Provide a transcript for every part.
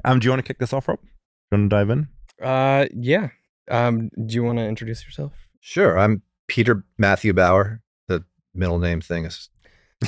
Do you want to kick this off, Rob? Do you want to dive in? Yeah. Do you want to introduce yourself? Sure. I'm Peter Matthew Bauer. The middle name thing is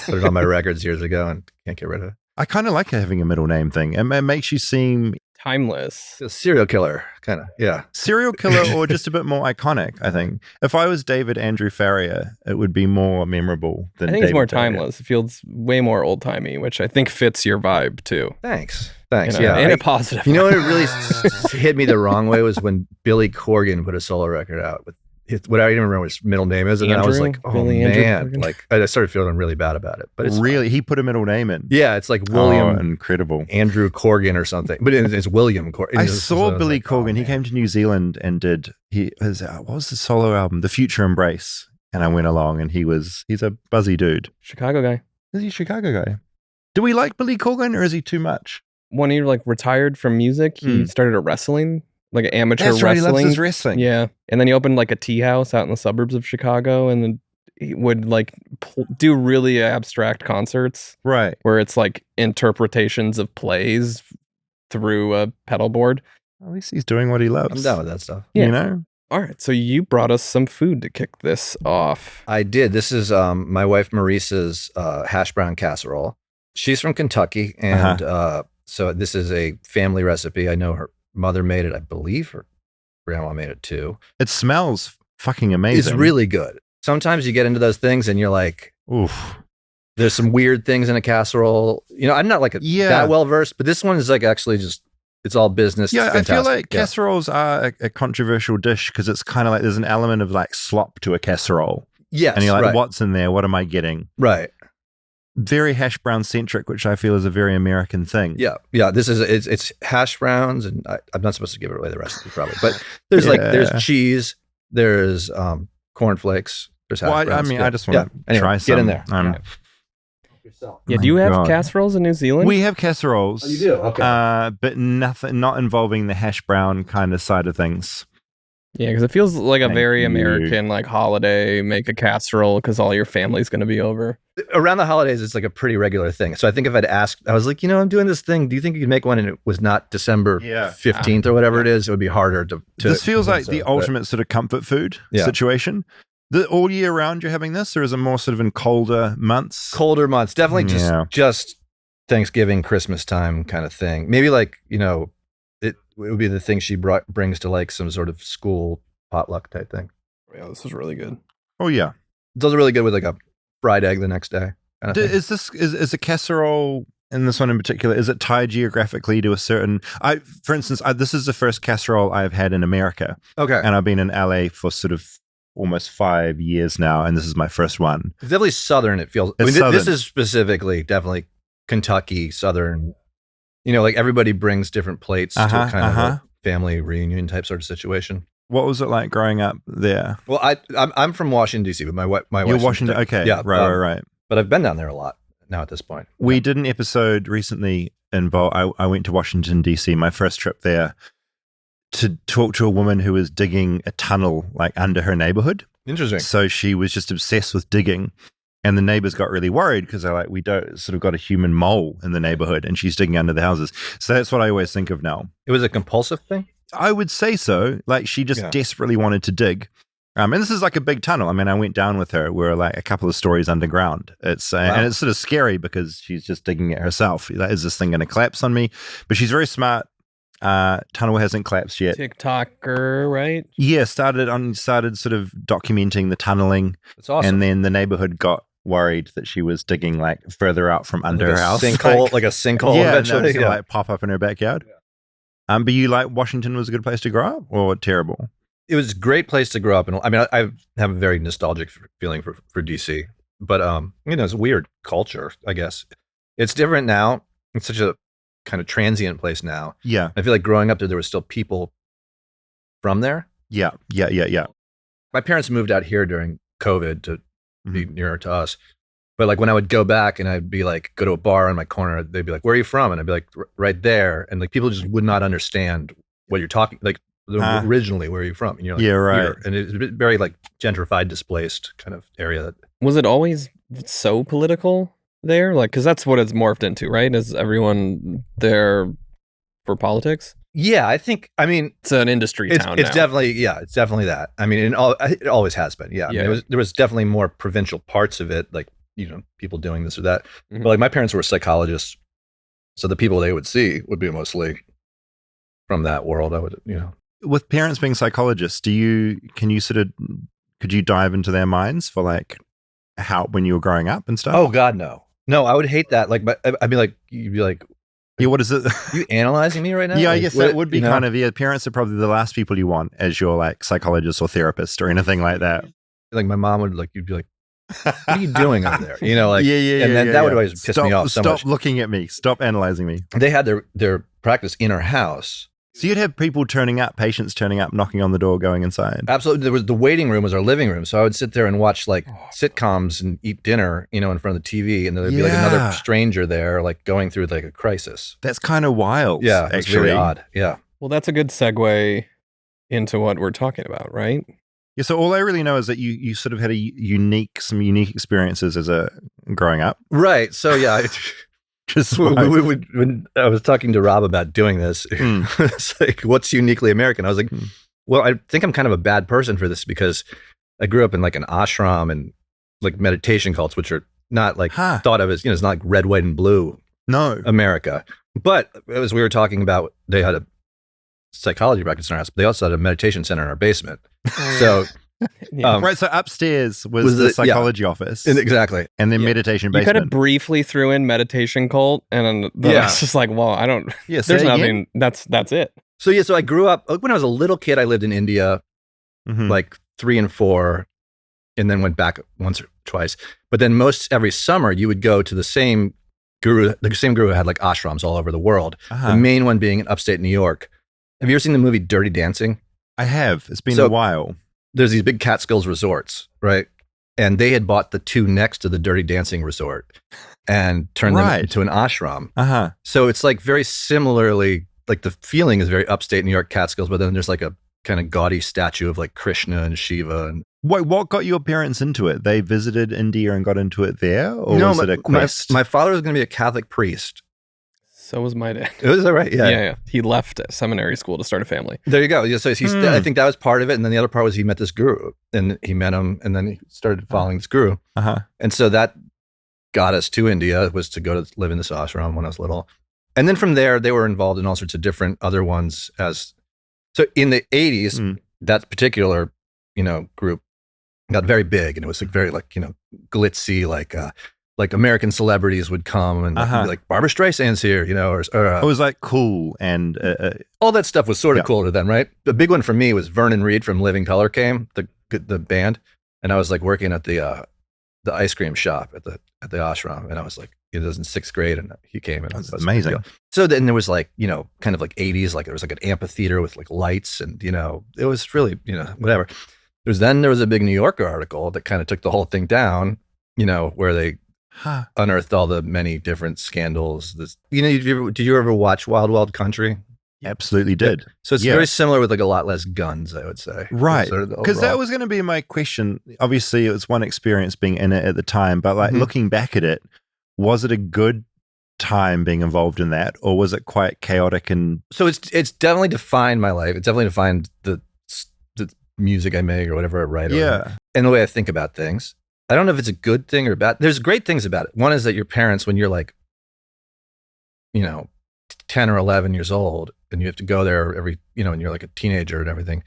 put it on my records years ago and can't get rid of it. I kind of like having a middle name thing. It makes you seem Timeless. A serial killer, kind of. Yeah. serial killer or just a bit more iconic, I think. If I was David Andrew Farrier, it would be more memorable than I think David it's more Farrier. timeless. It feels way more old-timey, which I think fits your vibe too. Thanks. Yeah. In a positive You know way. what really hit me the wrong way was when Billy Corgan put a solo record out with what I didn't remember what his middle name is, and then I was Andrew? like, oh Billy Andrew man, Corgan? like I started feeling really bad about it. But it's Really? He put a middle name in? yeah, it's like Oh, William incredible. Andrew Corgan or something, but it's William Corgan. I saw Billy Corgan. He came to New Zealand and did what was the solo album? The Future Embrace. And I went along, and he's a buzzy dude. Chicago guy. Is he a Chicago guy? Do we like Billy Corgan, or is he too much? When he retired from music, he started a wrestling, like an amateur That's right. wrestling. He loves his wrestling. Yeah, and then he opened like a tea house out in the suburbs of Chicago, and then he would do really abstract concerts Right. where it's like interpretations of plays through a pedal board. At least he's doing what he loves. I'm down with that stuff. Yeah. You know? All right, so you brought us some food to kick this off. I did. This is my wife Maurice's hash brown casserole. She's from Kentucky, and so this is a family recipe. I know her mother made it. I believe her grandma made it too. It smells fucking amazing. It's really good. Sometimes you get into those things and you're like, Oof. there's some weird things in a casserole. You know, I'm not like that well versed, but this one is like actually just, it's all business. Yeah, It's I feel fantastic. like casseroles are a controversial dish because it's kind of like there's an element of like slop to a casserole. Yes, And you're like, right. what's in there? What am I getting? Right. Very hash brown centric, which I feel is a very American thing. Yeah. This is it's hash browns, and I'm not supposed to give away the recipe probably, but there's there's cheese, there's cornflakes, there's hash Well, browns. I just want to try some. Get in there. Yeah, do you have God. casseroles in New Zealand? We have casseroles. Oh, you do? Okay. But not involving the hash brown kind of side of things. Yeah, because it feels like a Thank very you. American holiday. Make a casserole because all your family's going to be over. Around the holidays, it's like a pretty regular thing. So I think if I'd asked, I was like, I'm doing this thing. Do you think you could make one? And it was not December 15th or whatever it is. It would be harder to This feels like so, the but- ultimate sort of comfort food Yeah. situation. All year round you're having this, or is it more sort of in colder months? colder months. Definitely Yeah. just Thanksgiving, Christmas time kind of thing. Maybe it would be the thing she brings to like some sort of school potluck type thing. Yeah, this is really good. Oh yeah. It does really good with like a fried egg the next day. Kind of thing. Is a casserole in this one in particular? Is it tied geographically to a certain? For instance, this is the first casserole I've had in America, Okay. and I've been in LA for sort of almost 5 years now, and this is my first one. It's definitely Southern. It feels. It's This Southern. is specifically definitely Kentucky Southern. Like everybody brings different plates to kind of a family reunion type sort of situation. What was it like growing up there? Well, I'm from Washington D.C., but my wife. You're Washington. Okay. Yeah. Right. But I've been down there a lot now at this point. We did an episode recently involved. I went to Washington D.C. My first trip there to talk to a woman who was digging a tunnel like under her neighborhood. Interesting. So she was just obsessed with digging, and the neighbors got really worried because they're like, we don't sort of got a human mole in the neighborhood, and she's digging under the houses. So that's what I always think of now. It was a compulsive thing. I would say so. Like she just desperately wanted to dig. And this is like a big tunnel. I mean, I went down with her. We're like a couple of stories underground. It's and it's sort of scary because she's just digging it herself. Like, is this thing going to collapse on me? But she's very smart. Tunnel hasn't collapsed yet. TikToker, right? Yeah, started sort of documenting the tunneling. That's awesome. And then the neighborhood got worried that she was digging like further out from under her house. Sinkhole, like a sinkhole yeah, eventually. And like pop up in her backyard. But you like Washington was a good place to grow up, or terrible? It was a great place to grow up. And I mean, I have a very nostalgic feeling for DC, but it's a weird culture, I guess. It's different now. It's such a kind of transient place now. Yeah. I feel like growing up there was still people from there. Yeah. My parents moved out here during COVID to be nearer to us. But like when I would go back and I'd be like, go to a bar on my corner, they'd be like, where are you from? And I'd be like, right there. And like people just would not understand what you're talking, like originally, where are you from? And you're like, yeah, right. Here. And it's very like gentrified, displaced kind of area. Was it always so political there? Like, because that's what it's morphed into, right? Is everyone there for politics? Yeah, I mean, It's an industry town it's now. definitely that. I mean, it always has been. Yeah. I mean, there was definitely more provincial parts of it, like, people doing this or that. But like my parents were psychologists. So the people they would see would be mostly from that world. With parents being psychologists, could you dive into their minds for like how, when you were growing up and stuff? Oh God, no. No, I would hate that. Like, but I'd be like, you'd be like, yeah, what is it? you analyzing me right now? Yeah, like, I guess that would be kind of, parents are probably the last people you want as your like psychologist or therapist or anything like that. Like my mom would you'd be like, what are you doing over there? Like, yeah. And then that would always piss me off so much. Stop looking at me. Stop analyzing me. They had their practice in our house. So you'd have people patients turning up, knocking on the door, going inside. Absolutely. The waiting room was our living room. So I would sit there and watch like sitcoms and eat dinner, in front of the TV. And there'd be like another stranger there, like going through like a crisis. That's kind of wild. Yeah. It's actually really odd. Yeah. Well, that's a good segue into what we're talking about, right? Yeah. So all I really know is that you sort of had some unique experiences as growing up. Right. So yeah. Just when I was talking to Rob about doing this, it's like, what's uniquely American? I was like, well, I think I'm kind of a bad person for this because I grew up in like an ashram and like meditation cults, which are not like thought of as, it's not like red, white, and blue. No. America. But as we were talking about, they had a psychology practice in our house, but they also had a meditation center in our basement. So right, so upstairs was the psychology office. Exactly. And then meditation basement. You kind of briefly threw in meditation cult, and then I was just like, well, I don't, there's nothing, that's it. So I grew up, when I was a little kid, I lived in India, like 3 and 4, and then went back once or twice. But then every summer, you would go to the same guru who had like ashrams all over the world. The main one being in upstate New York. Have you ever seen the movie Dirty Dancing? I have. It's been a while. There's these big Catskills resorts, right? And they had bought the 2 next to the Dirty Dancing resort and turned them into an ashram. So it's like very similarly, like the feeling is very upstate New York Catskills, but then there's like a kind of gaudy statue of like Krishna and Shiva. And what got your parents into it? They visited India and got into it there? Or was it a quest? My father was going to be a Catholic priest. So was my dad. Is that right? Yeah. He left seminary school to start a family. There you go. Yeah, so I think that was part of it. And then the other part was he met this guru and he met him and then he started following this guru. And so that got us to India, was to go to live in this ashram when I was little. And then from there, they were involved in all sorts of different other ones. So in the 80s, that particular, group got very big and it was like very like, glitzy, like American celebrities would come and be like, Barbra Streisand's here, or it was like cool and all that stuff was sort of cool to them, right? The big one for me was Vernon Reid from Living Colour came, the band, and I was like working at the ice cream shop at the ashram, and I was like, it was in 6th grade, and he came, and that's amazing. So then there was like, kind of like 80s, like there was like an amphitheater with like lights, and it was really, whatever. There was a big New Yorker article that kind of took the whole thing down, where they unearthed all the many different scandals. Did you ever watch Wild Wild Country? Absolutely did. Yeah. So it's very similar with like a lot less guns, I would say. Right. Because that was going to be my question. Obviously, it was one experience being in it at the time, but like looking back at it, was it a good time being involved in that, or was it quite chaotic? And so it's definitely defined my life. It's definitely defined the music I make or whatever I write. And the way I think about things. I don't know if it's a good thing or bad. There's great things about it. One is that your parents, when you're like, 10 or 11 years old and you have to go there every, and you're like a teenager and everything,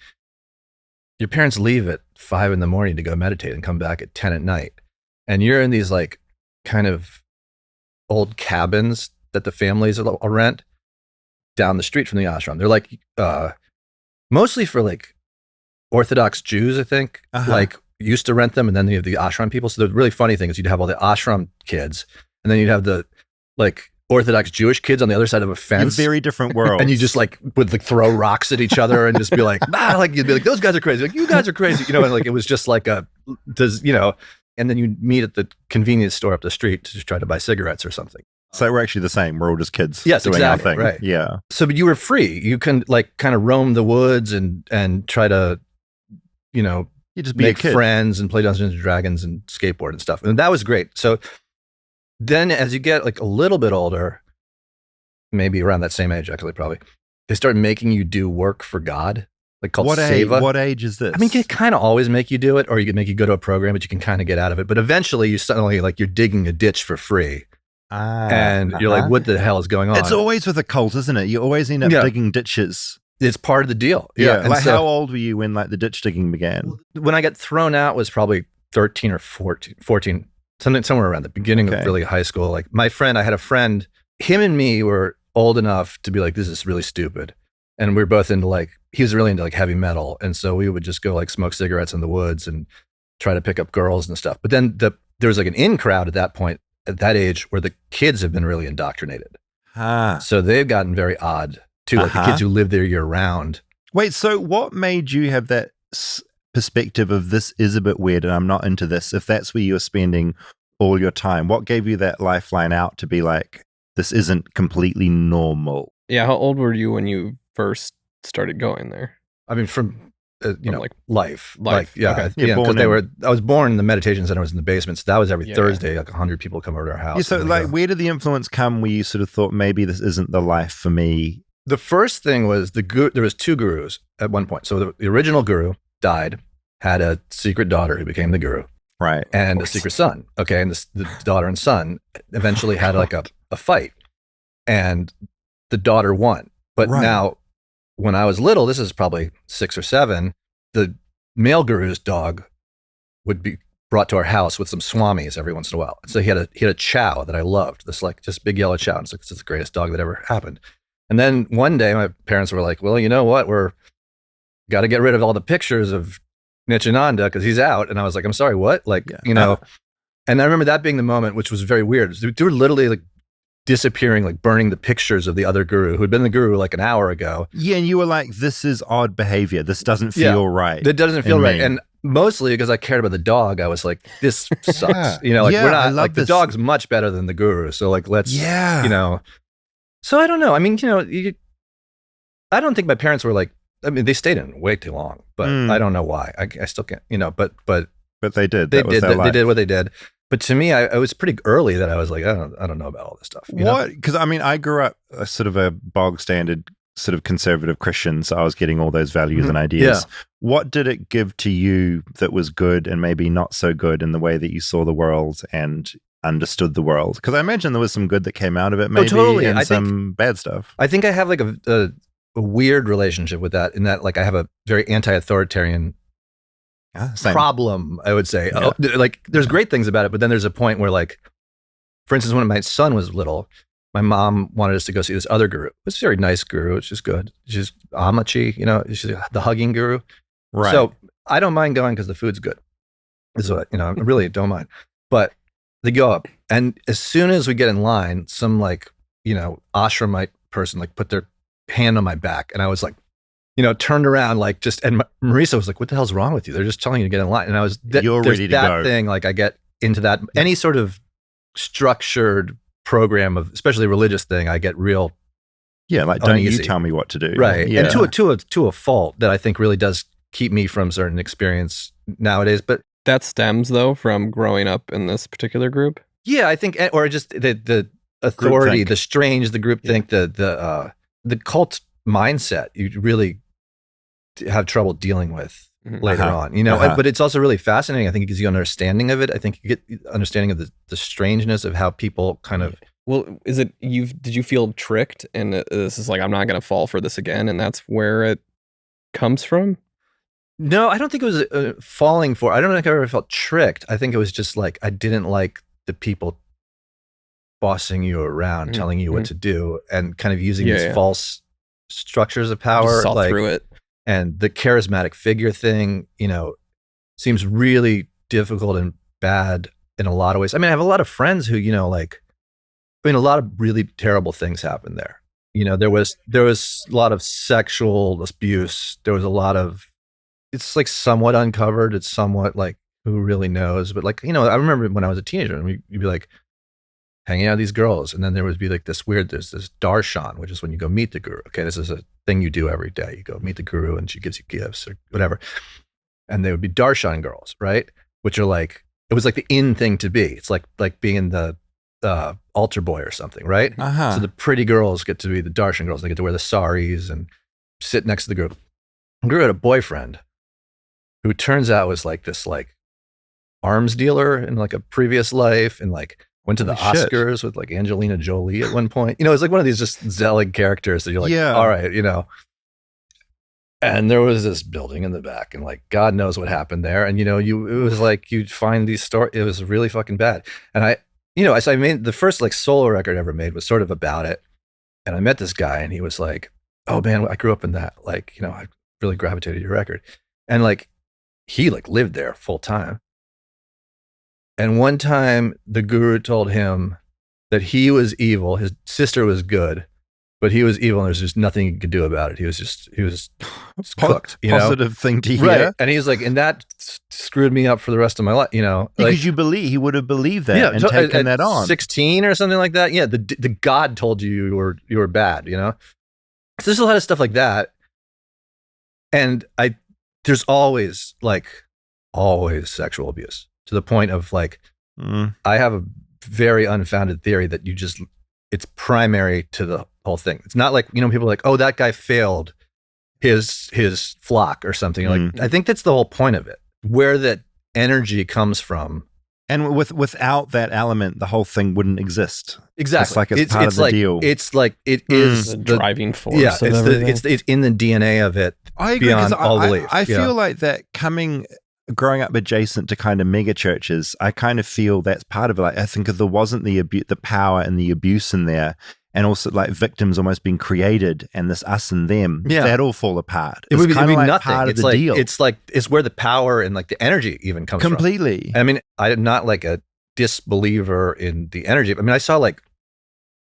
your parents leave at 5 a.m. to go meditate and come back at 10 at night. And you're in these like kind of old cabins that the families will rent down the street from the ashram. They're like, mostly for like Orthodox Jews, I think, like used to rent them. And then you have the ashram people. So the really funny thing is you'd have all the ashram kids and then you'd have the like Orthodox Jewish kids on the other side of a fence. Very different worlds. And you just like would like throw rocks at each other and just be like, like you'd be like, those guys are crazy. Like, you guys are crazy. And like, it was just like and then you'd meet at the convenience store up the street to just try to buy cigarettes or something. So we're actually the same. We're all just kids. Yes, doing exactly. Our thing. Right. Yeah. So but you were free. You can like kind of roam the woods and try to, you just be make a kid. Friends and play Dungeons and Dragons and skateboard and stuff. And that was great. So then as you get like a little bit older, maybe around that same age, actually, probably. They start making you do work for God, like called Seva. What age is this? I mean, they kind of always make you do it, or you can make you go to a program, but you can kind of get out of it. But eventually, you suddenly like you're digging a ditch for free, and you're like, "What the hell is going on?" It's always with a cult, isn't it? You always end up digging ditches. It's part of the deal. Yeah. Like, how old were you when like the ditch digging began? When I got thrown out was probably 13 or 14, somewhere around the beginning of really high school. Like my friend, I had a friend, him and me were old enough to be like, this is really stupid. And we were both into like, he was really into like heavy metal. And so we would just go like smoke cigarettes in the woods and try to pick up girls and stuff. But then there was like an in crowd at that point, at that age, where the kids have been really indoctrinated. So they've gotten very odd too, like the kids who live there year round. Wait, so what made you have that perspective of this is a bit weird and I'm not into this, if that's where you're spending all your time? What gave you that lifeline out to be like, this isn't completely normal? Yeah, how old were you when you first started going there? I mean, from like life. Yeah, because I was born in the meditation center, I was in the basement, so that was every Thursday, like 100 people come over to our house. Yeah, so like, where did the influence come where you sort of thought maybe this isn't the life for me? The first thing was there was 2 gurus at one point. So the original guru died, had a secret daughter who became the guru. Right. And a secret son. Okay. And the daughter and son eventually had like a fight. And the daughter won. But now, when I was little, this is probably 6 or 7, the male guru's dog would be brought to our house with some swamis every once in a while. So he had a chow that I loved, this like just big yellow chow. And it's like, this is the greatest dog that ever happened. And then one day my parents were like, well, you know what? Got to get rid of all the pictures of Nityananda because he's out. And I was like, I'm sorry, what? Like, and I remember that being the moment, which was very weird. They were literally like disappearing, like burning the pictures of the other guru who had been the guru like an hour ago. Yeah. And you were like, this is odd behavior. This doesn't feel right. It doesn't feel right. And mostly because I cared about the dog, I was like, this sucks. We're not like the dog's much better than the guru. So like, let's, So I don't know. I mean, I don't think my parents were like, I mean, they stayed in way too long, but I don't know why. I still can't, but they did. They did what they did. But to me, I was pretty early that I was like, I don't know about all this stuff. What? Because I mean, I grew up a sort of a bog standard sort of conservative Christian, so I was getting all those values and ideas. Yeah. What did it give to you that was good and maybe not so good in the way that you saw the world and understood the world? Because I imagine there was some good that came out of it, maybe, and some bad stuff. I think I have like a weird relationship with that, in that like I have a very anti-authoritarian problem, I would say. Yeah. Like there's great things about it, but then there's a point where, like, for instance, when my son was little, my mom wanted us to go see this other guru. It's a very nice guru. It's just good. She's Amachi, she's the hugging guru. Right. So I don't mind going because the food's good. So, I really don't mind. But they go up, and as soon as we get in line, some like, ashramite person like put their hand on my back, and I was like, turned around like and Marisa was like, what the hell's wrong with you? They're just telling you to get in line. And I was, you're ready to go. Thing, like I get into that, any sort of structured program of, especially religious thing, I get real like, don't you tell me what to do. Right. Yeah. And to a fault that I think really does keep me from certain experience nowadays. But that stems though from growing up in this particular group. Yeah, I think, or just the authority, the strange, the groupthink, the cult mindset you really have trouble dealing with later on, but it's also really fascinating. I think it gives you an understanding of it. I think you get understanding of the strangeness of how people kind of. Well, did you feel tricked? And this is like, I'm not going to fall for this again. And that's where it comes from? No, I don't think it was falling for. I don't think I ever felt tricked. I think it was just like, I didn't like the people bossing you around, telling you what to do, and kind of using these false structures of power. Just saw through it. And the charismatic figure thing, seems really difficult and bad in a lot of ways. I mean, I have a lot of friends who, a lot of really terrible things happened there. There was a lot of sexual abuse. There was a lot of, it's like somewhat uncovered. It's somewhat like, who really knows? But like, I remember when I was a teenager, and you'd be like hanging out with these girls, and then there would be like there's this darshan, which is when you go meet the guru. Okay, this is a thing you do every day. You go meet the guru, and she gives you gifts or whatever. And they would be darshan girls, right? Which are like, it was like the in thing to be. It's like being the altar boy or something, right? So the pretty girls get to be the darshan girls. They get to wear the saris and sit next to the group. And Guru had a boyfriend who turns out was like this like arms dealer in like a previous life, and like went to the Oscars with like Angelina Jolie at one point. You know, it's like one of these just Zelig characters that you're like, all right, you know. And there was this building in the back, and like God knows what happened there. And you know, it was like you'd find these stories. It was really fucking bad. And I made the first like solo record I ever made was sort of about it. And I met this guy, and he was like, "Oh man, I grew up in that. Like, you know, I really gravitated to your record." And like he like lived there full time. And one time the guru told him that he was evil, his sister was good, but he was evil and there's just nothing he could do about it. He was just cooked. You positive know? Thing to hear. Right. And he was like, and that screwed me up for the rest of my life, you know. Because he would have believed that and taken that on. 16 or something like that. Yeah, the God told you were bad, you know. So there's a lot of stuff like that. And there's always sexual abuse, to the point of like, I have a very unfounded theory that it's primary to the whole thing. It's not like, you know, people are like, oh, that guy failed his flock or something. Like, I think that's the whole point of it, where that energy comes from. And without that element, the whole thing wouldn't exist. Exactly. It's like it's part of the deal. It's like it is the driving force. Yeah, it's in the DNA of it. I agree, beyond all belief. I feel like that growing up adjacent to kind of mega churches, I kind of feel that's part of it. Like, I think if there wasn't the power and the abuse in there, and also like victims almost being created, and this us and them, that'd all fall apart. It would be like nothing. Part of the deal. It's where the power and like the energy even comes completely. From. I mean, I'm not like a disbeliever in the energy. I mean, I saw like,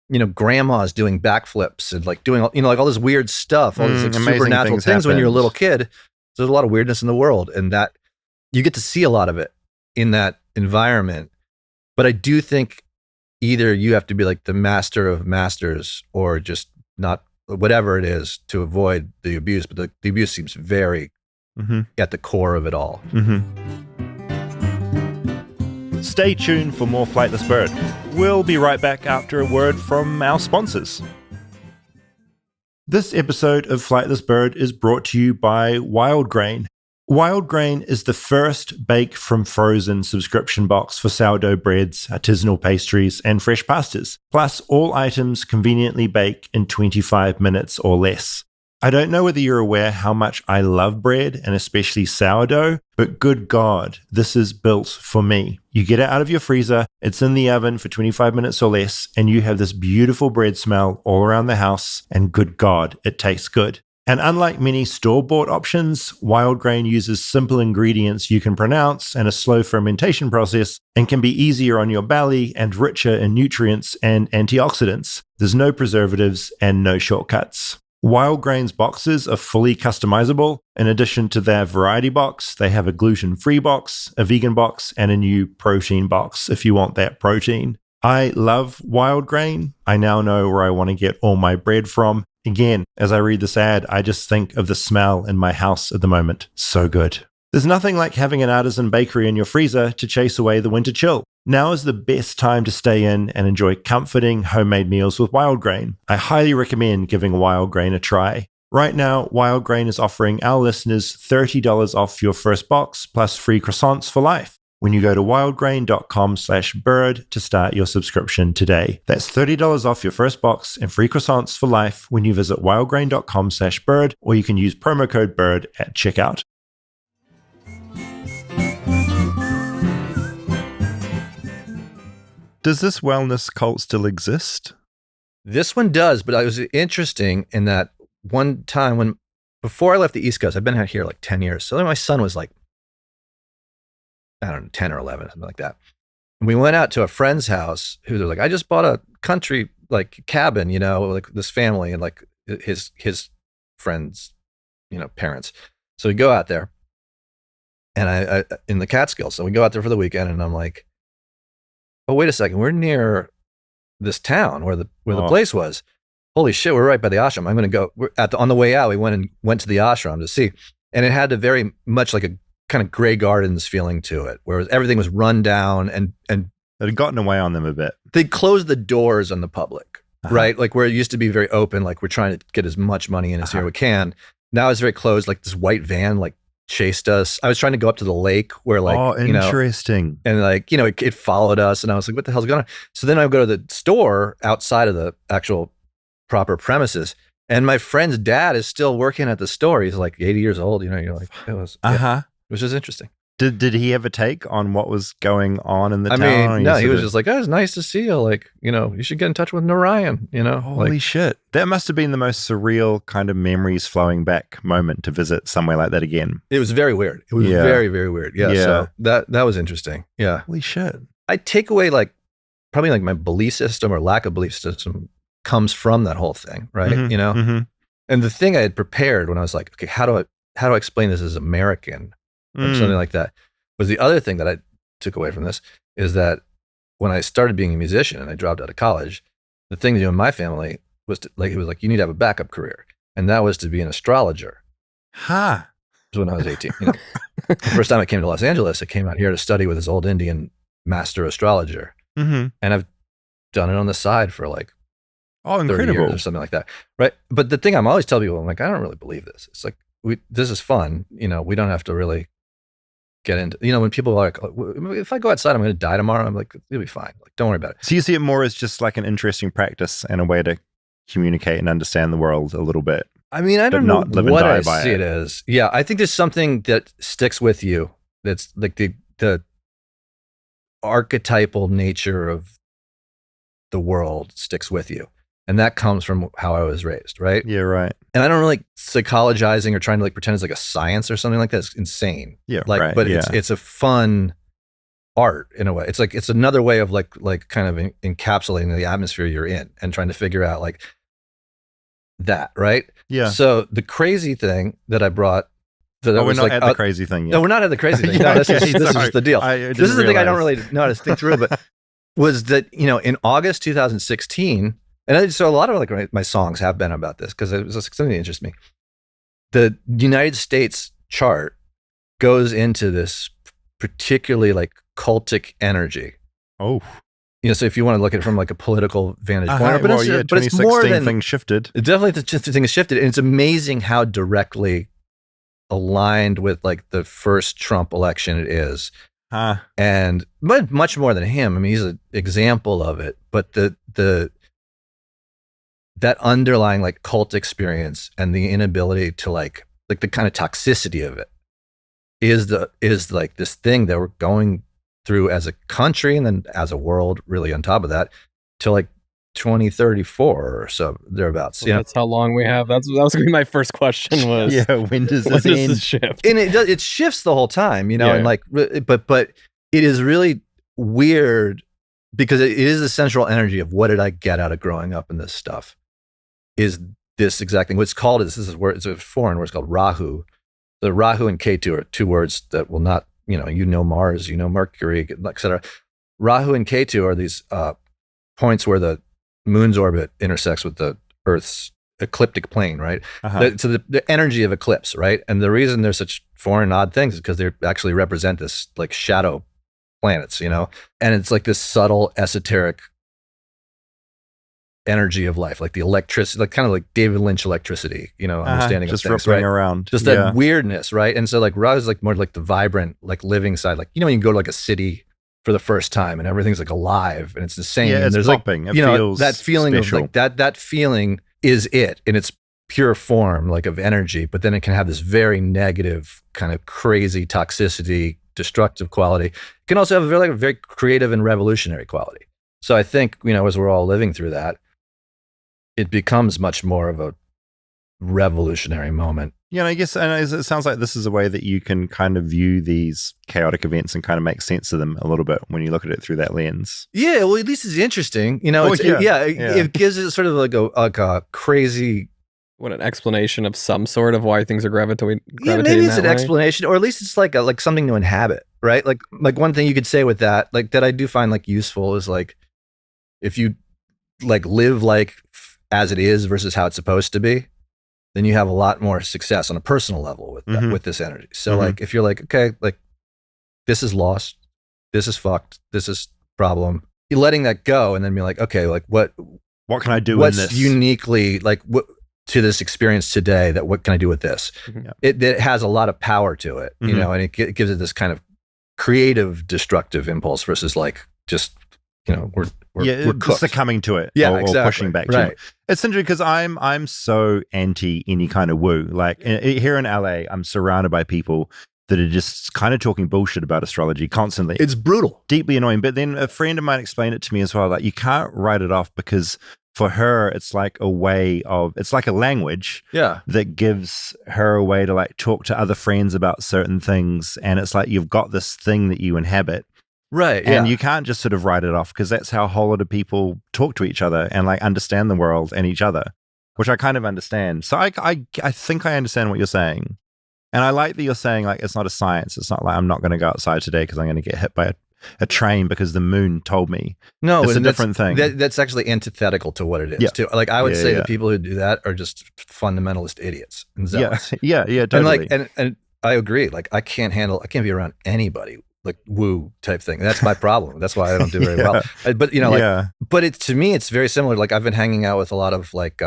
you know, grandmas doing backflips and like doing, you know, like all this weird stuff, all these like supernatural things when you're a little kid. There's a lot of weirdness in the world, and that you get to see a lot of it in that environment. But I do think either you have to be like the master of masters, or just not, whatever it is, to avoid the abuse. But the abuse seems very at the core of it all. Stay tuned for more Flightless Bird. We'll be right back after a word from our sponsors. This episode of Flightless Bird is brought to you by Wild Grain. Wild Grain is the first bake from frozen subscription box for sourdough breads, artisanal pastries, and fresh pastas. Plus, all items conveniently bake in 25 minutes or less. I don't know whether you're aware how much I love bread, and especially sourdough, but good God, this is built for me. You get it out of your freezer, it's in the oven for 25 minutes or less, and you have this beautiful bread smell all around the house, and good God, it tastes good. And unlike many store-bought options, Wild Grain uses simple ingredients you can pronounce and a slow fermentation process, and can be easier on your belly and richer in nutrients and antioxidants. There's no preservatives and no shortcuts. Wild Grain's boxes are fully customizable. In addition to their variety box, they have a gluten-free box, a vegan box, and a new protein box if you want that protein. I love Wild Grain. I now know where I want to get all my bread from. Again, as I read this ad, I just think of the smell in my house at the moment. So good. There's nothing like having an artisan bakery in your freezer to chase away the winter chill. Now is the best time to stay in and enjoy comforting homemade meals with Wild Grain. I highly recommend giving Wild Grain a try. Right now, Wild Grain is offering our listeners $30 off your first box plus free croissants for life when you go to wildgrain.com/bird to start your subscription today. That's $30 off your first box and free croissants for life when you visit wildgrain.com/bird, or you can use promo code BIRD at checkout. Does this wellness cult still exist? This one does, but it was interesting in that one time before I left the East Coast, I've been out here like 10 years. So then my son was like, I don't know, 10 or 11, something like that. And we went out to a friend's house who was like, I just bought a country like cabin, you know, like this family and like his friends, you know, parents. So we go out there and I in the Catskills. So we go out there for the weekend and I'm like, oh, wait a second. We're near this town where the place was. Holy shit, we're right by the ashram. I'm going to go. On the way out, we went to the ashram to see. And it had a very much like a kind of Grey Gardens feeling to it, where everything was run down and It had gotten away on them a bit. They closed the doors on the public, right? Like where it used to be very open, like we're trying to get as much money in as here we can. Now it's very closed. Like this white van, like chased us. I was trying to go up to the lake where like, oh, interesting. And like, it followed us and I was like, what the hell's going on? So then I would go to the store outside of the actual proper premises. And my friend's dad is still working at the store. He's like 80 years old. You're like, it was, which is interesting. Did he have a take on what was going on in the town? I mean, no, he was just like, oh, it's nice to see you. Like, you should get in touch with Narayan, Holy shit. That must have been the most surreal kind of memories flowing back moment to visit somewhere like that again. It was very weird. It was very, very weird. Yeah. So that was interesting. Yeah. Holy shit. I take away like, probably like my belief system or lack of belief system comes from that whole thing. Right. And the thing I had prepared when I was like, okay, how do I explain this as American? Or something like that, was the other thing that I took away from this is that when I started being a musician and I dropped out of college, the thing to do in my family was it was like, you need to have a backup career. And that was to be an astrologer. Huh. It was when I was 18. The first time I came to Los Angeles, I came out here to study with this old Indian master astrologer. And I've done it on the side for like 30 years or something like that. Right. But the thing I'm always telling people, I'm like, I don't really believe this. It's like, this is fun. We don't have to really get into, when people are like, if I go outside, I'm going to die tomorrow. I'm like, it'll be fine. Like, don't worry about it. So you see it more as just like an interesting practice and a way to communicate and understand the world a little bit. I mean, I don't know what I see it as. Yeah, I think there's something that sticks with you. That's like the archetypal nature of the world sticks with you. And that comes from how I was raised, right? Yeah, right. And I don't really psychologizing or trying to like pretend it's like a science or something like that. It's insane. Yeah, like, right. But it's a fun art in a way. It's like, it's another way of like kind of encapsulating the atmosphere you're in and trying to figure out like that, right? Yeah. So the crazy thing that I brought. We're not at the crazy thing yet. No, we're not at the crazy thing. No, this is the deal. This is the thing I don't really know how to think through, but was that, in August 2016, and so a lot of like my songs have been about this because it was something that interests me. The United States chart goes into this particularly like cultic energy. Oh. So if you want to look at it from like a political vantage point, but it's more than things shifted. Definitely the thing has shifted. And it's amazing how directly aligned with like the first Trump election it is. And but much more than him. I mean, he's an example of it, but that underlying like cult experience and the inability to like the kind of toxicity of it is like this thing that we're going through as a country and then as a world really on top of that till like 2034 or so thereabouts. That's how long we have. That was gonna be my first question was when does this shift? And it shifts the whole time, and like, but it is really weird because it is the central energy of what did I get out of growing up in this stuff is this exact thing. What's called it's a foreign word. It's called Rahu. The Rahu and Ketu are two words that will not, Mars, Mercury, etc. Rahu and Ketu are these points where the moon's orbit intersects with the Earth's ecliptic plane, right? So the energy of eclipse, right? And the reason they're such foreign odd things is because they actually represent this like shadow planets, and it's like this subtle esoteric energy of life, like the electricity, like kind of like David Lynch electricity, understanding just of things, rippling right? around, just that weirdness, right? And so like Ra is like more like the vibrant, like living side, like when you go to like a city for the first time and everything's like alive and it's the same. Yeah, and there's popping. Like, it feels that feeling special. of like that feeling is it in its pure form, like of energy, but then it can have this very negative kind of crazy toxicity, destructive quality. It can also have a very creative and revolutionary quality. So I think, as we're all living through that, it becomes much more of a revolutionary moment. Yeah, and I guess it sounds like this is a way that you can kind of view these chaotic events and kind of make sense of them a little bit when you look at it through that lens. Yeah, well, at least it's interesting. It gives it sort of like a crazy... What, an explanation of some sort of why things are gravitating maybe it's that an way? explanation, or at least it's like something to inhabit, right? Like one thing you could say with that, like that I do find like useful is like if you like live like as it is versus how it's supposed to be, then you have a lot more success on a personal level with that, with this energy. So like if you're like, okay, like this is lost, this is fucked, this is problem, you're letting that go and then be like, okay, like what can I do what's in this? uniquely like what to this experience today, that what can I do with this? Mhm. It has a lot of power to it, you know, and it gives it this kind of creative destructive impulse versus like just, you know, we're cooked. Succumbing to it, Yeah, or exactly. pushing back. Right. It's interesting because I'm so anti any kind of woo. Like here in LA, I'm surrounded by people that are just kind of talking bullshit about astrology constantly. It's brutal, deeply annoying. But then a friend of mine explained it to me as well. Like, you can't write it off because for her, it's like a way of, it's like a language that gives her a way to like talk to other friends about certain things. And it's like you've got this thing that you inhabit. Right. And you can't just sort of write it off because that's how a whole lot of people talk to each other and like understand the world and each other, which I kind of understand. So I think I understand what you're saying. And I like that you're saying like it's not a science. It's not like I'm not going to go outside today because I'm going to get hit by a train because the moon told me. No, it's a different thing. That's actually antithetical to what it is too. Like I would say that people who do that are just fundamentalist idiots and zealots. Yeah, totally. And I agree. Like I can't be around anybody like woo type thing. That's my problem. That's why I don't do very well. But you know, like, but it's, to me, it's very similar. Like I've been hanging out with a lot of like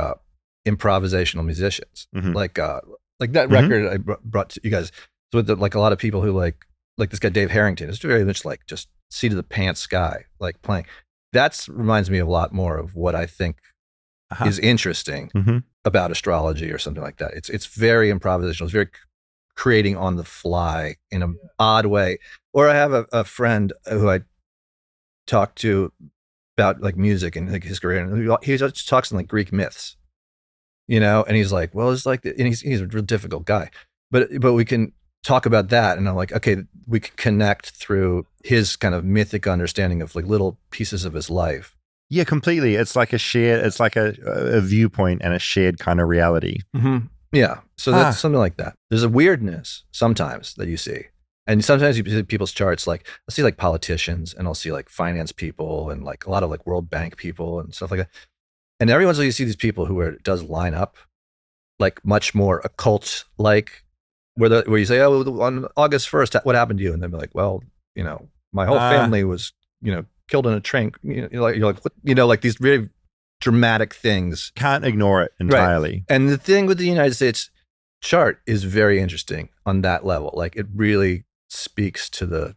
improvisational musicians, like that record I brought to you guys with like a lot of people who like this guy Dave Harrington. It's very much like just seat of the pants guy, like playing. That reminds me a lot more of what I think is interesting about astrology or something like that. It's very improvisational. It's very creating on the fly in an odd way. Or I have a friend who I talked to about like music and like his career, and he just talks in like Greek myths, you know, and he's like, well, it's like, and he's a real difficult guy, but we can talk about that. And I'm like, okay, we can connect through his kind of mythic understanding of like little pieces of his life. Yeah, completely. It's like it's like a viewpoint and a shared kind of reality. Yeah. So that's something like that. There's a weirdness sometimes that you see. And sometimes you see people's charts, like I'll see like politicians and I'll see like finance people and like a lot of like World Bank people and stuff like that. And every once in a while you see these people who it does line up like much more occult, like where you say, oh, on August 1st, what happened to you? And they'll be like, well, you know, my whole family was, you know, killed in a train. You're like, what? You know, like these really dramatic things. Can't ignore it entirely. Right. And the thing with the United States chart is very interesting on that level. Like it really speaks to the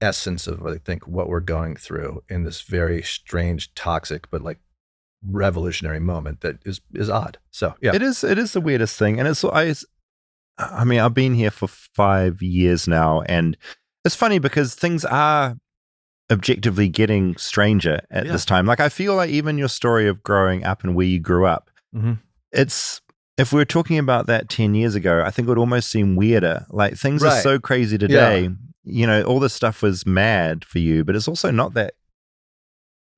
essence of, I think, what we're going through in this very strange, toxic, but like revolutionary moment that is odd. So yeah, it is the weirdest thing. And I mean, I've been here for 5 years now, and it's funny because things are objectively getting stranger at this time. Like I feel like even your story of growing up and where you grew up, it's, if we were talking about that 10 years ago, I think it would almost seem weirder. Like things are so crazy today. You know, all this stuff was mad for you, but it's also not that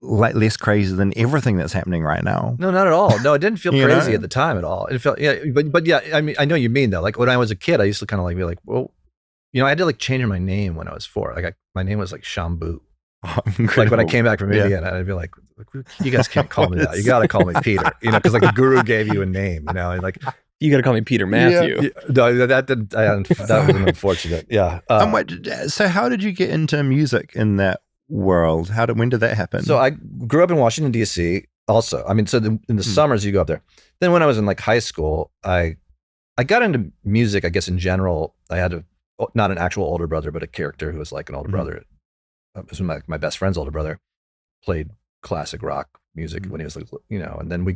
like less crazy than everything that's happening right now. No, not at all. No, it didn't feel crazy at the time at all. It felt, but yeah, I mean, I know what you mean though. Like when I was a kid, I used to kind of like be like, well, you know, I had to like change my name when I was 4. Like my name was like Shambu. Like when I came back from Indiana, I'd be like, you guys can't call me that. You got to call me Peter, you know, because like the guru gave you a name, you know, and like, you got to call me Peter Matthew. No, that was unfortunate. Yeah. So how did you get into music in that world? When did that happen? So I grew up in Washington, D.C. also. I mean, so in the summers you go up there. Then when I was in like high school, I got into music, I guess in general. I had not an actual older brother, but a character who was like an older brother. This was my best friend's older brother, played classic rock music when he was like, you know, and then we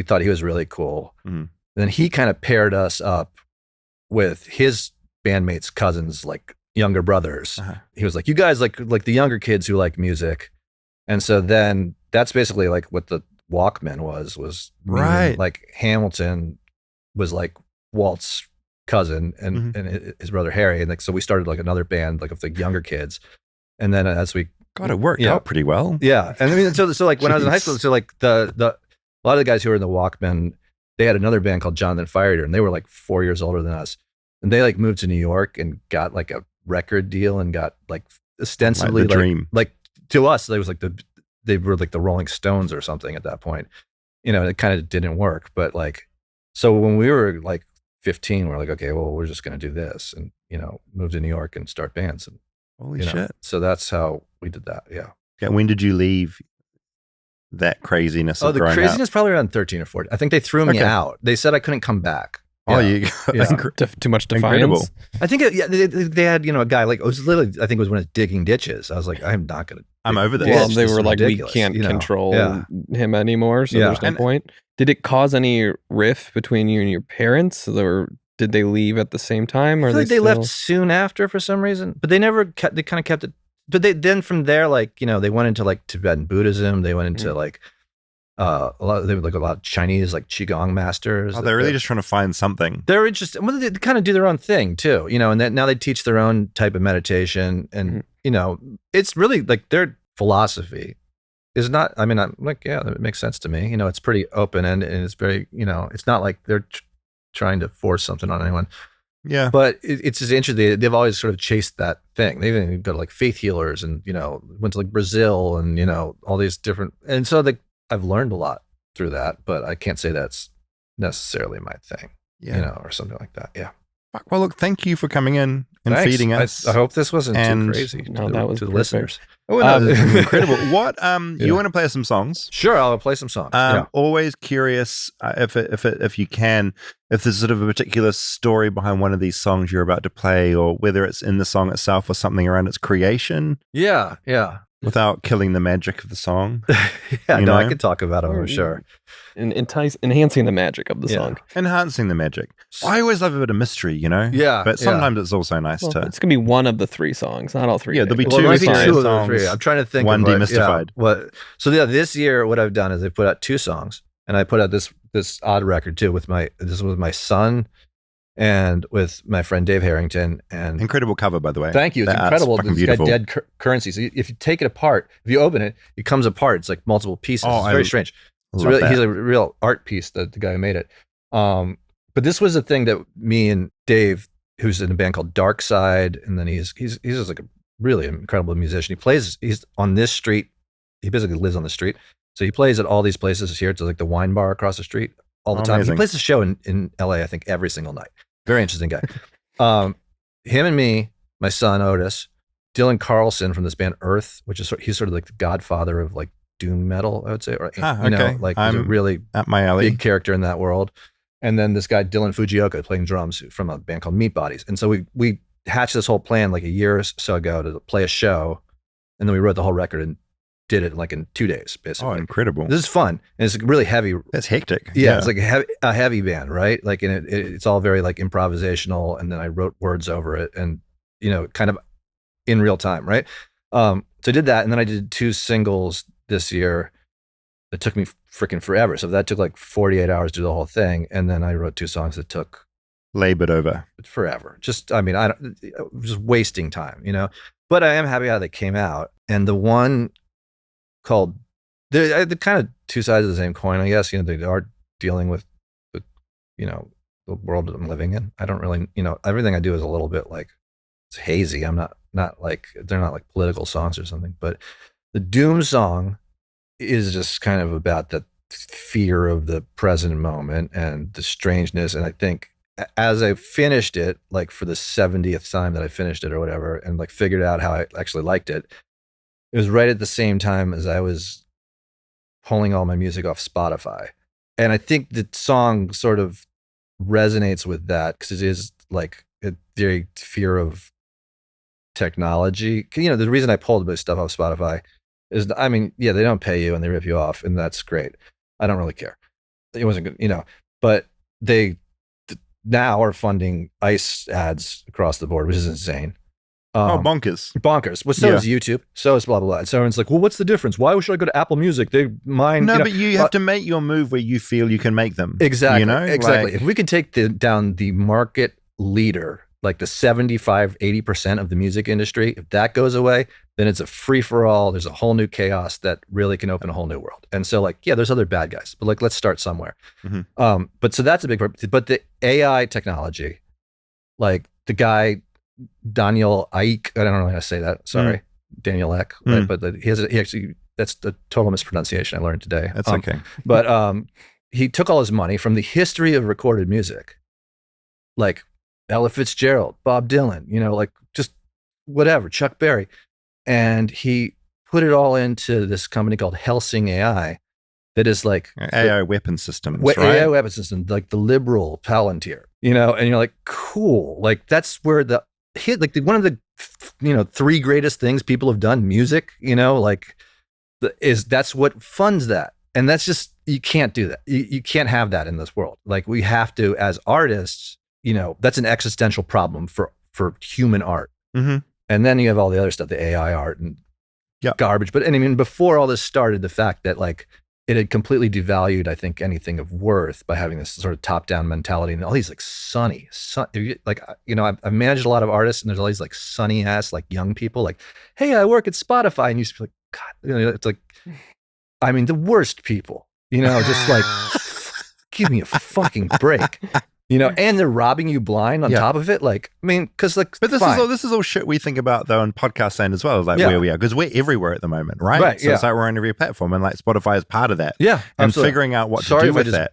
thought he was really cool. And then he kind of paired us up with his bandmates' cousins, like younger brothers. He was like, you guys like the younger kids who like music. And so then that's basically like what the Walkmen was right. Like Hamilton was like Walt's cousin and his brother Harry. And like, so we started like another band, like of the younger kids. And then as we got it worked out pretty well. Yeah. And I mean, so like when I was in high school, so like a lot of the guys who were in the Walkmen, they had another band called Jonathan Farrier, and they were like 4 years older than us. And they like moved to New York and got like a record deal and got like ostensibly like the dream. Like to us, they was like they were like the Rolling Stones or something at that point. You know, it kind of didn't work. But like, so when we were like 15, we're like, okay, well, we're just going to do this and, you know, move to New York and start bands. And Holy shit. So that's how we did that. Yeah. Okay, when did you leave that craziness of The growing craziness up? probably around 13 or 14. I think they threw me out. They said I couldn't come back. Oh, Yeah. Too much defiance. Incredible. I think they had, a guy like, it was literally, I think it was when I was digging ditches. I was like, I'm not going to. I'm over this. Well, This they is were like, ridiculous, we can't control Yeah. him anymore, so Yeah. there's no point. Did it cause any rift between you and your parents? Or did they leave at the same time? Or I feel like they left soon after for some reason, but they never kept, they kind of kept it. But then from there, like, they went into like Tibetan Buddhism. They went into like, a lot of Chinese, like Qigong masters. Oh, they're really just trying to find something. They're interested. Well, they kind of do their own thing too, and then now they teach their own type of meditation. And, it's really like their philosophy is not, I mean, I'm like, yeah, it makes sense to me. It's pretty open and it's very, it's not like they're trying to force something on anyone. Yeah. But it's just interesting. They've always sort of chased that thing. They even go to like faith healers and, went to like Brazil and, all these different. And so I've learned a lot through that, but I can't say that's necessarily my thing, or something like that. Yeah. Well, look, thank you for coming in and Thanks. feeding us. I hope this wasn't too crazy that was to the perfect. listeners. Oh, no, this is incredible. What, you want to play some songs? Sure, I'll play some songs. Always curious if you can, if there's sort of a particular story behind one of these songs you're about to play, or whether it's in the song itself or something around its creation. Yeah. Without killing the magic of the song. I could talk about it for sure. And enhancing the magic of the song. Enhancing the magic. I always love a bit of mystery, Yeah. But sometimes it's also nice Well, to. it's going to be one of the three songs, not all three. Yeah, there'll be Well, two there might be songs. two of the three. I'm trying to think. One of demystified. So this year, what I've done is I put out 2 songs, and I put out this odd record too with my son and with my friend Dave Harrington. And Incredible cover, by the way. thank you. It's That incredible. art's It's fucking got beautiful. dead currency. So if you take it apart, if you open it, it comes apart. It's like multiple pieces. Oh, It's very strange. It's love that. he's a real art piece, the guy who made it. But this was a thing that me and Dave, who's in a band called Dark Side, and then he's just like a really incredible musician. He's on this street. He basically lives on the street. So he plays at all these places here. It's like the wine bar across the street all the time. Amazing. He plays a show in LA, I think, every single night. Very interesting guy. Him and me, my son Otis, Dylan Carlson from this band Earth, which is he's sort of like the godfather of like doom metal, I would say, or like he's a really At my alley. big character in that world. And then this guy Dylan Fujioka playing drums from a band called Meat Bodies. And so we hatched this whole plan like a year or so ago to play a show, and then we wrote the whole record and did it like in 2 days, basically. Oh, incredible. This is fun, and it's really heavy. That's hectic. Yeah, it's like a heavy band, right? Like, and it's all very like improvisational, and then I wrote words over it, and kind of in real time, right? So I did that, and then I did 2 singles this year that took me freaking forever. So that took like 48 hours to do the whole thing, and then I wrote 2 songs that took labored over forever. Just just wasting time, But I am happy how they came out, and the one called they're kind of 2 sides of the same coin, I guess. They are dealing with the world that I'm living in. I don't really, everything I do is a little bit like it's hazy. I'm not like they're not like political songs or something. But the Doom song is just kind of about the fear of the present moment and the strangeness. And I think as I finished it, like for the 70th time that I finished it or whatever, and like figured out how I actually liked it, it was right at the same time as I was pulling all my music off Spotify. And I think the song sort of resonates with that because it is like a very fear of technology. The reason I pulled this stuff off Spotify is, they don't pay you and they rip you off, and that's great. I don't really care. It wasn't good, but they now are funding ICE ads across the board, which is insane. Bonkers. Well, so is YouTube. So is blah, blah, blah. So everyone's like, well, what's the difference? Why should I go to Apple Music? They mine. No, but you have to make your move where you feel you can make them. Exactly. Exactly. Like, if we could take down the market leader, like the 75, 80% of the music industry, if that goes away, then it's a free for all. There's a whole new chaos that really can open a whole new world. And so there's other bad guys, but like, let's start somewhere. Mm-hmm. But so that's a big part. But the AI technology, like the guy, Daniel Ek, I don't know how to say that. Sorry, Daniel Ek. Right? But he actually, that's the total mispronunciation I learned today. That's okay. But he took all his money from the history of recorded music, like Ella Fitzgerald, Bob Dylan, like just whatever, Chuck Berry. And he put it all into this company called Helsing AI that is like AI weapon systems, right? AI weapon system, like the liberal Palantir, you know, and you're like, cool. Like that's where one of the, 3 greatest things people have done, music, you know, like that's what funds that. And that's just, you can't do that. You can't have that in this world. Like we have to, as artists, you know, that's an existential problem for human art. Mm-hmm. And then you have all the other stuff, the AI art and garbage. But I mean, before all this started, the fact that like it had completely devalued, I think, anything of worth by having this sort of top-down mentality and all these like I've managed a lot of artists, and there's all these like sunny ass like young people like, hey, I work at Spotify, and you used to be like, God, you know, it's like, I mean, the worst people, you know, just like, give me a fucking break. You know, and they're robbing you blind on top of it. Like, I mean, because like, but this is all shit we think about though in podcast land as well, like where we are, because we're everywhere at the moment, right? Right. So it's like we're on every platform, and like Spotify is part of that. Yeah, and absolutely. figuring out what to do with that.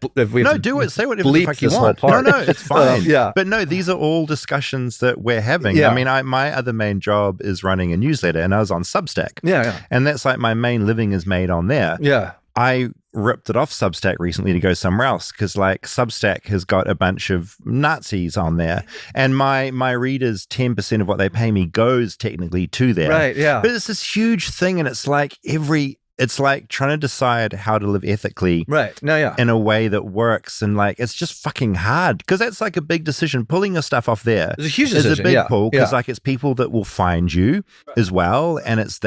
Do it. Say whatever the fuck you want. No, it's fine. But no, these are all discussions that we're having. Yeah. I mean, my other main job is running a newsletter, and I was on Substack. Yeah. And that's like my main living is made on there. Yeah. I ripped it off Substack recently to go somewhere else because like Substack has got a bunch of Nazis on there, and my readers, 10% of what they pay me goes technically to there. Right, yeah. But it's this huge thing, and it's like trying to decide how to live ethically, right? No, yeah, in a way that works, and like it's just fucking hard because that's like a big decision. Pulling your stuff off there is a huge decision. Is a big pull because like it's people that will find you as well, and it's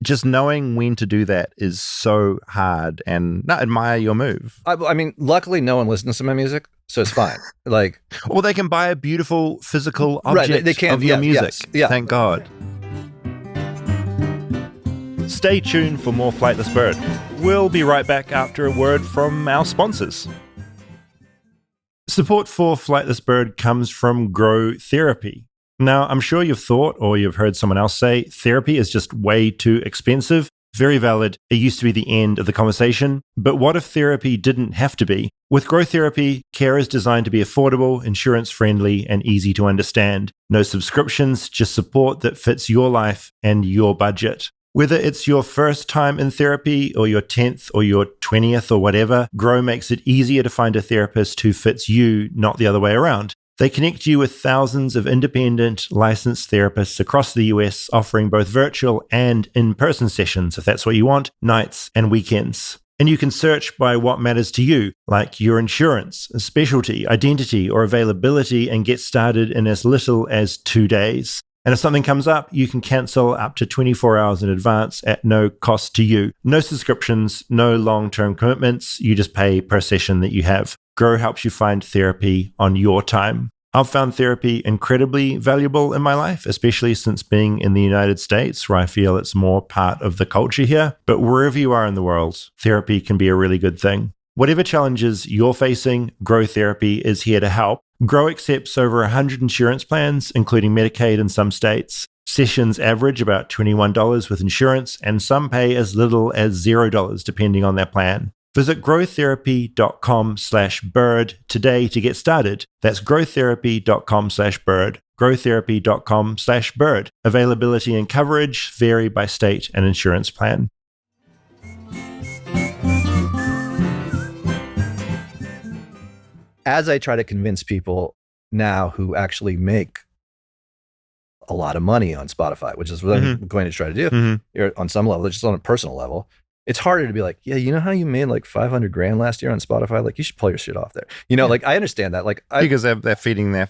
just knowing when to do that is so hard, and I admire your move. I mean, luckily no one listens to my music, so it's fine. Like, or they can buy a beautiful physical object they can, of your music. Yeah. Thank God. Stay tuned for more Flightless Bird. We'll be right back after a word from our sponsors. Support for Flightless Bird comes from Grow Therapy. Now, I'm sure you've thought, or you've heard someone else say, therapy is just way too expensive. Very valid. It used to be the end of the conversation. But what if therapy didn't have to be? With Grow Therapy, care is designed to be affordable, insurance-friendly, and easy to understand. No subscriptions, just support that fits your life and your budget. Whether it's your first time in therapy or your 10th or your 20th or whatever, Grow makes it easier to find a therapist who fits you, not the other way around. They connect you with thousands of independent, licensed therapists across the US, offering both virtual and in-person sessions, if that's what you want, nights and weekends. And you can search by what matters to you, like your insurance, specialty, identity, or availability, and get started in as little as 2 days. And if something comes up, you can cancel up to 24 hours in advance at no cost to you. No subscriptions, no long-term commitments. You just pay per session that you have. Grow helps you find therapy on your time. I've found therapy incredibly valuable in my life, especially since being in the United States, where I feel it's more part of the culture here. But wherever you are in the world, therapy can be a really good thing. Whatever challenges you're facing, Grow Therapy is here to help. Grow accepts over 100 insurance plans, including Medicaid in some states. Sessions average about $21 with insurance, and some pay as little as $0 depending on their plan. Visit growtherapy.com/bird today to get started. That's growtherapy.com/bird. growtherapy.com/bird. Availability and coverage vary by state and insurance plan. As I try to convince people now who actually make a lot of money on Spotify, which is what I'm going to try to do on some level, just on a personal level, it's harder to be like, yeah, you know how you made like 500 grand last year on Spotify? Like you should pull your shit off there. You know, like I understand that. Like because they're feeding their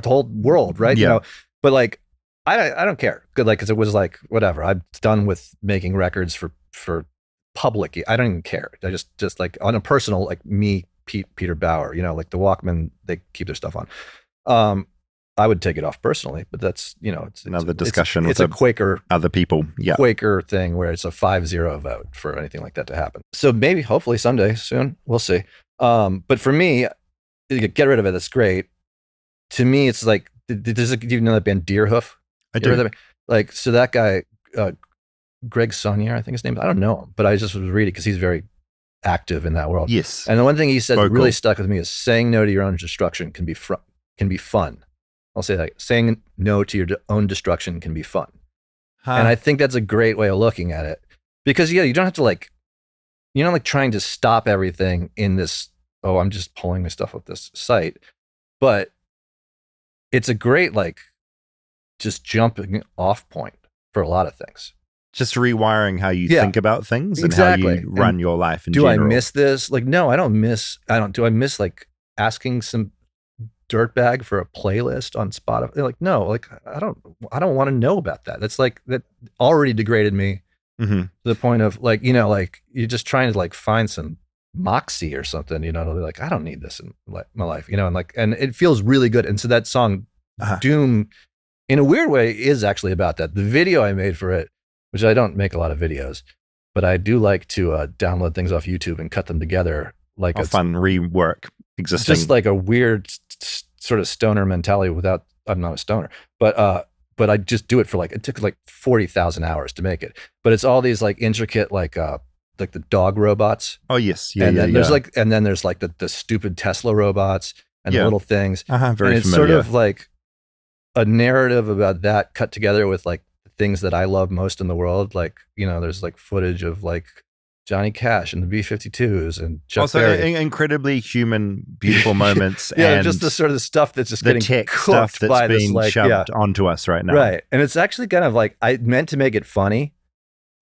whole world, right? Yeah. You know, but like I don't care. Good, like because it was like whatever. I'm done with making records for public. I don't even care. I just like on a personal, like me, Peter Bauer, you know, like the Walkmen, they keep their stuff on. I would take it off personally, but that's, you know, it's another discussion. It's a Quaker, other people, Quaker thing where it's a 5-0 vote for anything like that to happen. So maybe, hopefully someday soon, we'll see. But for me, get rid of it. That's great. To me, it's like, do you know that band Deerhoof? I do. Like, so that guy, Greg Saunier, I think his name, I don't know him, but I just was reading because he's very active in that world. Yes. And the one thing he said that really stuck with me is saying no to your own destruction can be fun. I'll say that saying no to your own destruction can be fun. Huh. And I think that's a great way of looking at it, because you don't have to like, you're not like trying to stop everything in this, oh, I'm just pulling my stuff off this site, but it's a great, like, just jumping off point for a lot of things. Just rewiring how you think about things and how you run your life in do general. I miss this? Like, no, do I miss like asking some dirtbag for a playlist on Spotify? They're like, no, like, I don't want to know about that. That's like, that already degraded me to the point of like, like you're just trying to like find some moxie or something, they're like, I don't need this in my life, and it feels really good. And so that song, Doom, in a weird way, is actually about that. The video I made for it, which I don't make a lot of videos, but I do like to download things off YouTube and cut them together like a fun rework existing. Just like a weird sort of stoner mentality without, I'm not a stoner, but I just do it for like, it took like 40,000 hours to make it. But it's all these like intricate, like the dog robots. Oh yes. There's like, and then there's like the stupid Tesla robots and the little things. Very and it's familiar. sort of like a narrative about that cut together with like things that I love most in the world. Like, there's like footage of like Johnny Cash and the B-52s and Chuck also Berry. Incredibly human, beautiful moments. And just the sort of stuff that's just the getting tech cooked stuff that's by being this, shoved onto us right now. Right. And it's actually kind of like, I meant to make it funny.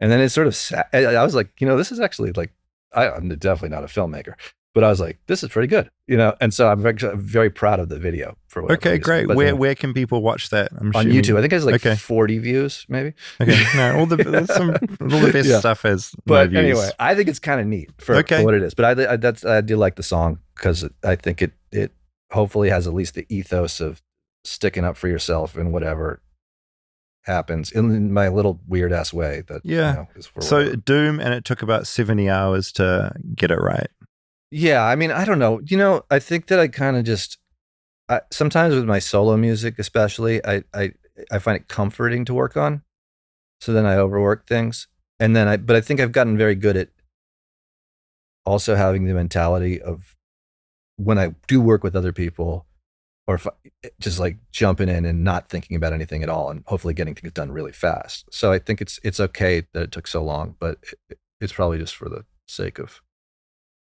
And then it's sort of sad. I was like, this is actually like, I'm definitely not a filmmaker, but I was like, this is pretty good, and so I'm very proud of the video for what. Okay, great. But where can people watch that? On YouTube. I think it's like 40 views, maybe. Okay, no, all the best stuff has. But no views. anyway, I think it's kind of neat for what it is. But I do like the song because I think it hopefully has at least the ethos of sticking up for yourself and whatever happens in my little weird ass way. That is for so whatever. Doom, and it took about 70 hours to get it right. Yeah, I mean, I don't know. I think that I kind of just sometimes with my solo music, especially, I find it comforting to work on. So then I overwork things, and then but I think I've gotten very good at also having the mentality of when I do work with other people, or if just like jumping in and not thinking about anything at all, and hopefully getting things done really fast. So I think it's okay that it took so long, but it's probably just for the sake of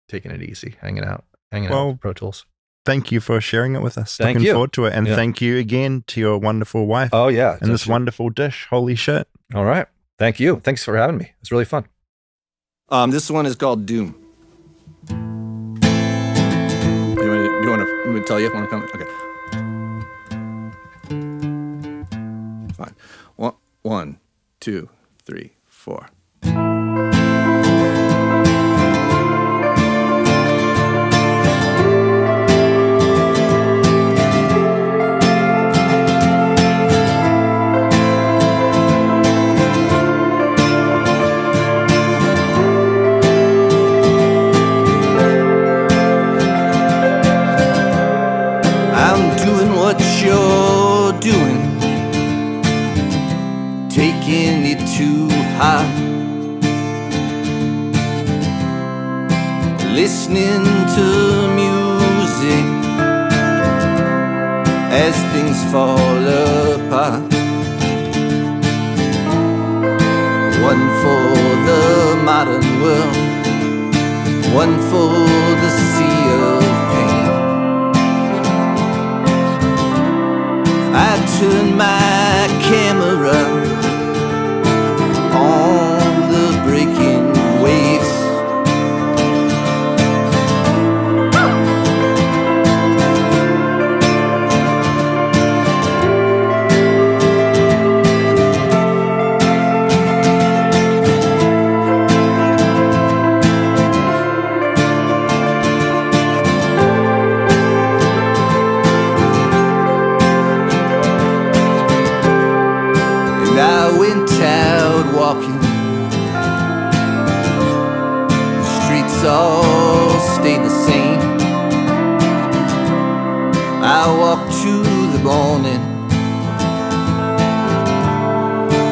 taking it easy, hanging out with Pro Tools. Thank you for sharing it with us. Thank Looking you. forward to it. And thank you again to your wonderful wife. Oh, yeah. And this wonderful dish. Holy shit. All right. Thank you. Thanks for having me. It's really fun. This one is called Doom. You want to tell you if I want to come? Okay. Fine. 1, 2, 3, 4. You're doing, taking it too high, listening to music as things fall apart. One for the modern world, one for the sea of pain. I turn my camera on the breaking waves. I went out walking, the streets all stayed the same. I walked to the morning,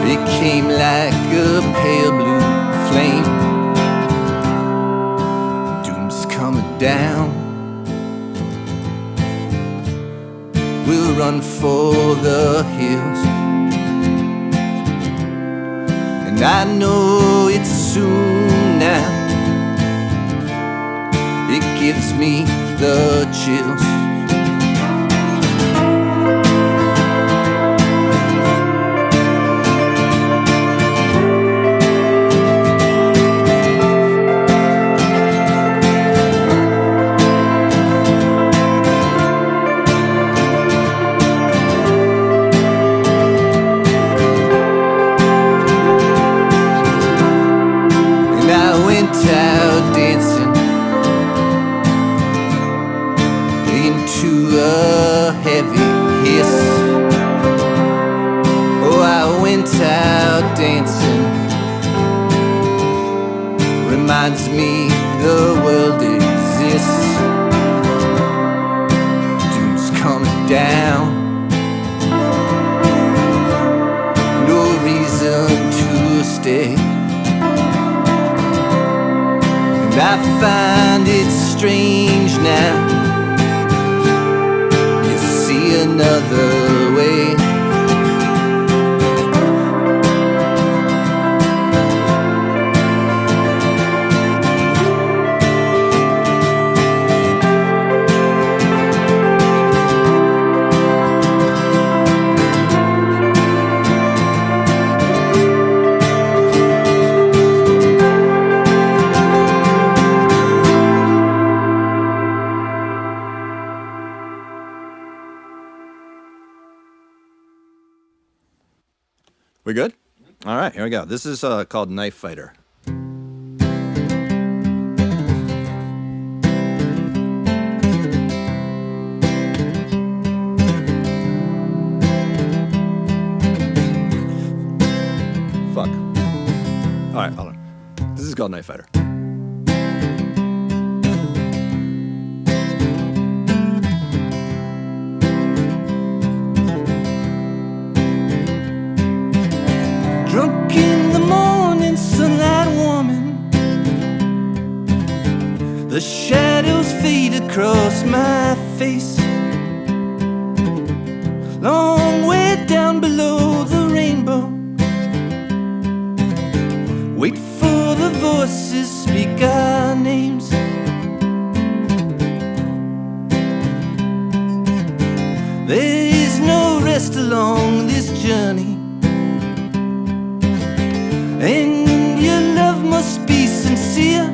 it came like a pale blue flame. Doom's coming down, will run for the hills. And I know it's soon now. It gives me the chills. Out dancing into a heavy hiss. Oh, I went out dancing. Reminds me the world exists. Doom's coming down. No reason to stay. I find it strange now. You see another way. We good? All right, here we go. This is called Knife Fighter. Fuck. All right, hold on. This is called Knife Fighter. Drunk in the morning, sunlight warming. The shadows fade across my face. Long way down below the rainbow. Wait for the voices speak our names. There is no rest along this journey. And your love must be sincere.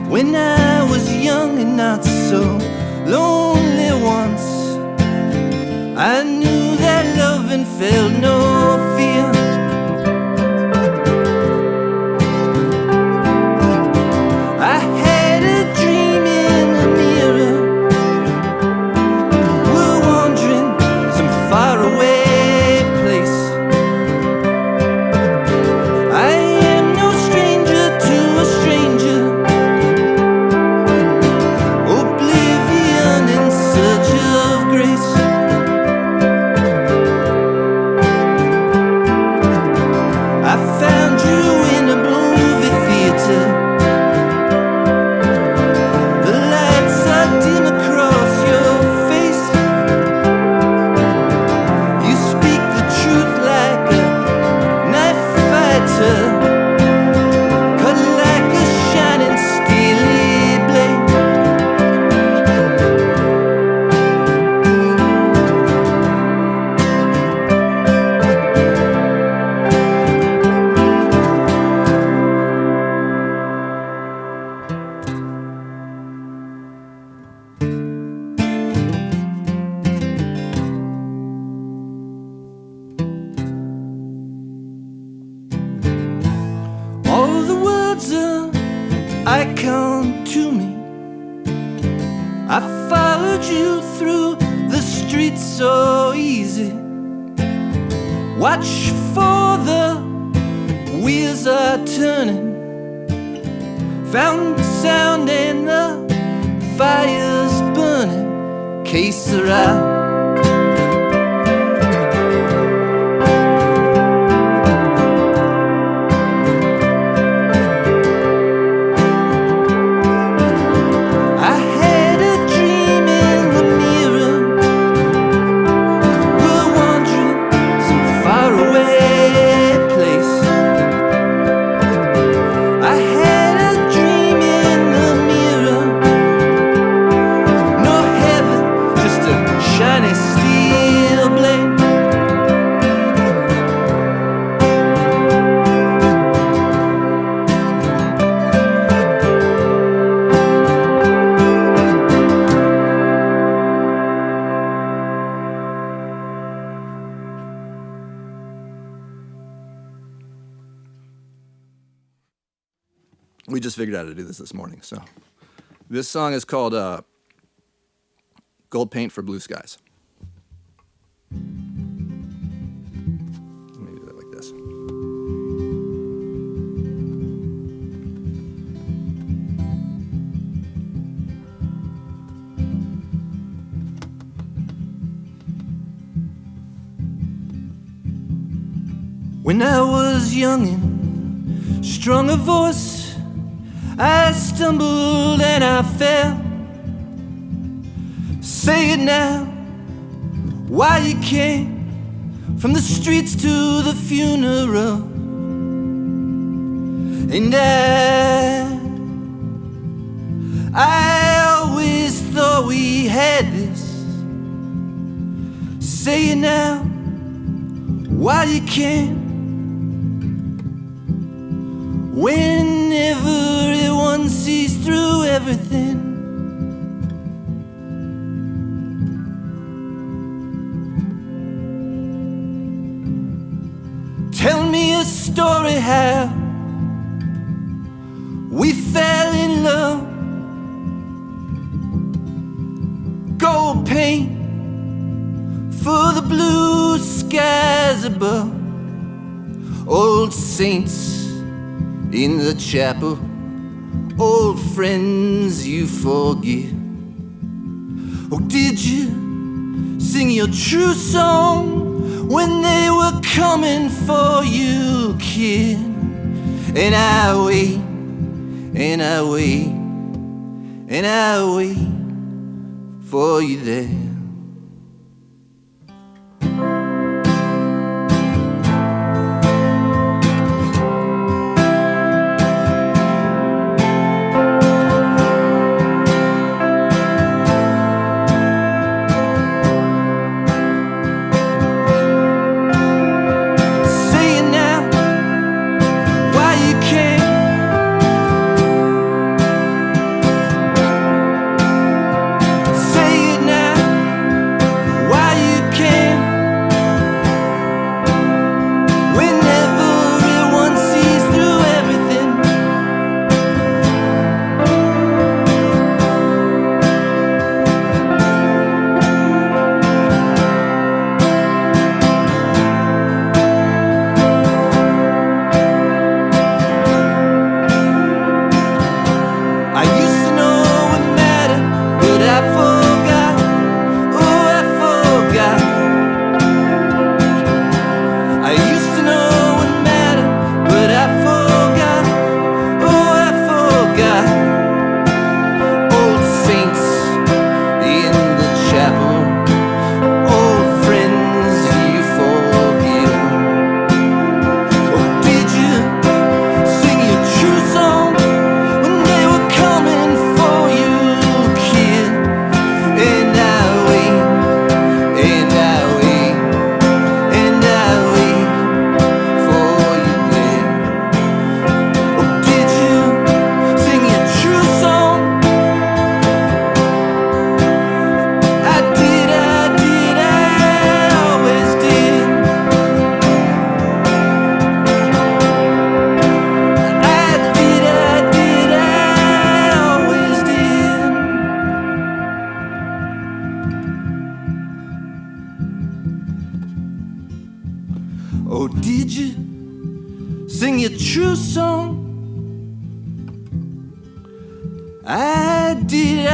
When I was young and not so lonely once, I knew that love and felt no fear. I had a dream in a mirror. We're wandering some faraway place. Icon to me. I followed you through the streets so easy. Watch for the wheels are turning. Found sound and the fire's burning. Que sera? I had a dream in the just figured out how to do this morning. So this song is called Gold Paint for Blue Skies. Let me do that like this. When I was young and strong of voice, I stumbled and I fell. Say it now, why you came from the streets to the funeral. And I always thought we had this. Say it now, why you came. When everyone sees through everything. Tell me a story how we fell in love. Gold paint for the blue skies above. Old saints in the chapel, old friends you forget. Oh, did you sing your true song when they were coming for you, kid? And I wait, and I wait, and I wait for you there. Oh, did you sing your true song? I did,